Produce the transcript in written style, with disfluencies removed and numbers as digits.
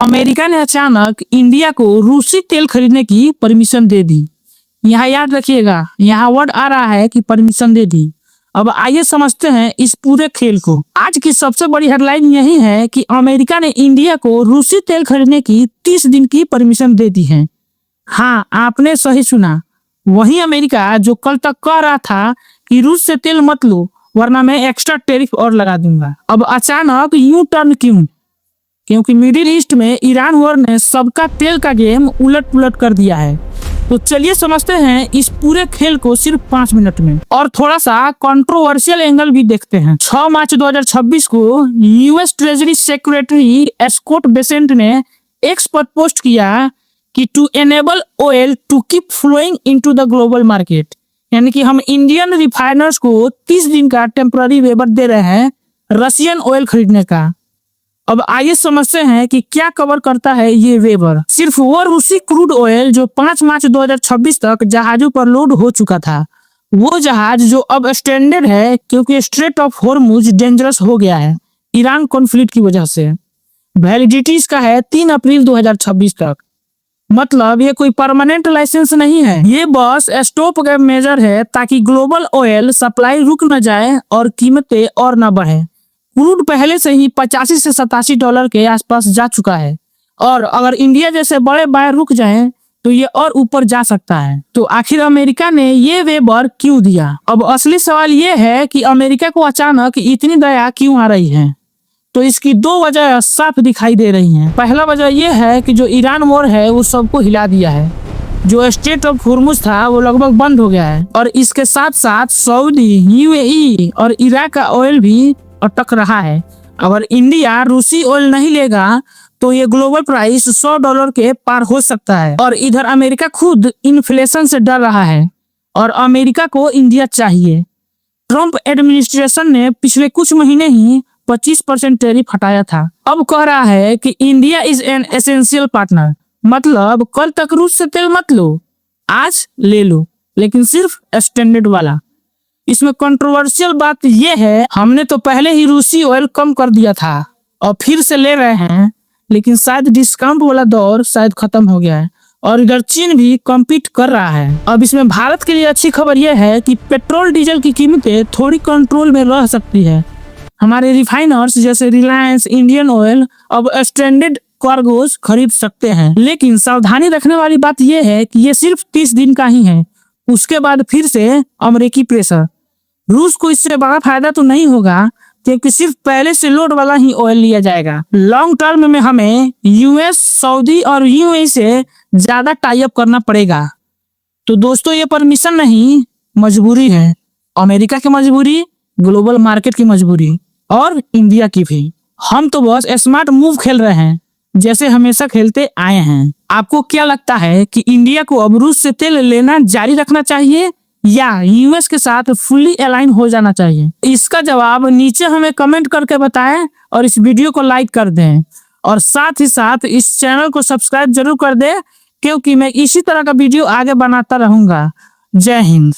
America ने अचानक India को रूसी तेल खरीदने की परमिशन दे दी। यहाँ याद रखिएगा, यहाँ वर्ड आ रहा है कि परमिशन दे दी। अब आइए समझते हैं इस पूरे खेल को। आज की सबसे बड़ी हेडलाइन यही है कि अमेरिका ने इंडिया को रूसी तेल खरीदने की 30 दिन की परमिशन दे दी है। हाँ, आपने सही सुना। वही अमेरिका जो कल तक कह रहा था कि रूस से तेल मत लो वरना मैं एक्स्ट्रा टैरिफ और लगा दूंगा। अब अचानक यू टर्न क्यों? क्योंकि मिडिल ईस्ट में ईरान वॉर ने सबका तेल का गेम उलट पुलट कर दिया है। तो चलिए समझते हैं इस पूरे खेल को सिर्फ 5 मिनट में, और थोड़ा सा कंट्रोवर्शियल एंगल भी देखते हैं। 6 मार्च 2026 को US treasury secretary Scott Bessent ने एक्स पर पोस्ट किया कि to enable oil to keep flowing into the global market, यानी कि हम इंडियन रिफाइनर्स को 30 दिन का टेम्पररी वेबर दे रहे हैं रशियन ऑयल खरीदने का। अब आइए समझते हैं कि क्या कवर करता है ये वेबर। सिर्फ वो रूसी क्रूड ऑयल जो 5 मार्च 2026 तक जहाजों पर लोड हो चुका था, वो जहाज जो अब स्ट्रेंडेड है क्योंकि स्ट्रेट ऑफ हॉर्मुज डेंजरस हो गया है ईरान कॉन्फ्लिक्ट की वजह से। वैलिडिटी इसका है 3 अप्रैल 2026 तक। मतलब ये कोई परमानेंट लाइसेंस नहीं है, ये बस स्टॉप गैप मेजर है ताकि ग्लोबल ऑयल सप्लाई रुक न जाए और कीमतें और न बढ़े। क्रूड पहले से ही 85 से 87 डॉलर के आसपास जा चुका है, और अगर इंडिया जैसे बड़े बायर रुक जाएं तो ये और ऊपर जा सकता है। तो आखिर अमेरिका ने ये वेबर क्यों दिया? अब असली सवाल ये है कि अमेरिका को अचानक इतनी दया क्यों आ रही है? तो इसकी 2 वजह साफ दिखाई दे रही हैं। पहला वजह यह है कि जो ईरान वॉर है वो सबको हिला दिया है। जो स्टेट ऑफ हॉर्मुज था वो लगभग बंद हो गया है, और इसके साथ साथ सऊदी, यूएई और इराक का ऑयल भी अटक रहा है। अगर इंडिया रूसी ऑयल नहीं लेगा तो ये ग्लोबल प्राइस $100 के पार हो सकता है। और इधर अमेरिका खुद इन्फ्लेशन से डर रहा है, और अमेरिका को इंडिया चाहिए। ट्रम्प एडमिनिस्ट्रेशन ने पिछले कुछ महीने ही 25% टैरिफ हटाया था। अब कह रहा है कि India is an essential partner. मतलब कल तक रूस से तेल मत लो, आज ले लो, लेकिन सिर्फ स्टैंडर्ड वाला। इसमें कंट्रोवर्शियल बात यह है, हमने तो पहले ही रूसी ऑयल कम कर दिया था और फिर से ले रहे हैं, लेकिन शायद डिस्काउंट वाला दौर शायद खत्म हो गया है, और इधर चीन भी कम्पीट कर रहा है। अब इसमें भारत के लिए अच्छी खबर यह है कि पेट्रोल डीजल की कीमतें थोड़ी कंट्रोल में रह सकती है। हमारे रिफाइनर्स जैसे रिलायंस, इंडियन ऑयल अब स्टैंडर्ड कार्गोज खरीद सकते हैं। लेकिन सावधानी रखने वाली बात यह है कि ये सिर्फ 30 दिन का ही है, उसके बाद फिर से अमेरिकी प्रेशर। रूस को इससे बड़ा फायदा तो नहीं होगा क्योंकि सिर्फ पहले से लोड वाला ही ऑयल लिया जाएगा। लॉन्ग टर्म में हमें यूएस, सऊदी और यूएई से ज्यादा टाई अप करना पड़ेगा। तो दोस्तों, ये परमिशन नहीं, मजबूरी है। अमेरिका की मजबूरी, ग्लोबल मार्केट की मजबूरी, और इंडिया की भी। हम तो बस स्मार्ट मूव खेल रहे हैं जैसे हमेशा खेलते आए हैं। आपको क्या लगता है कि इंडिया को अब रूस से तेल लेना जारी रखना चाहिए या यूएस के साथ फुल्ली अलाइन हो जाना चाहिए? इसका जवाब नीचे हमें कमेंट करके बताएं, और इस वीडियो को लाइक कर दें, और साथ ही साथ इस चैनल को सब्सक्राइब जरूर कर दें क्योंकि मैं इसी तरह का वीडियो आगे बनाता रहूंगा। जय हिंद।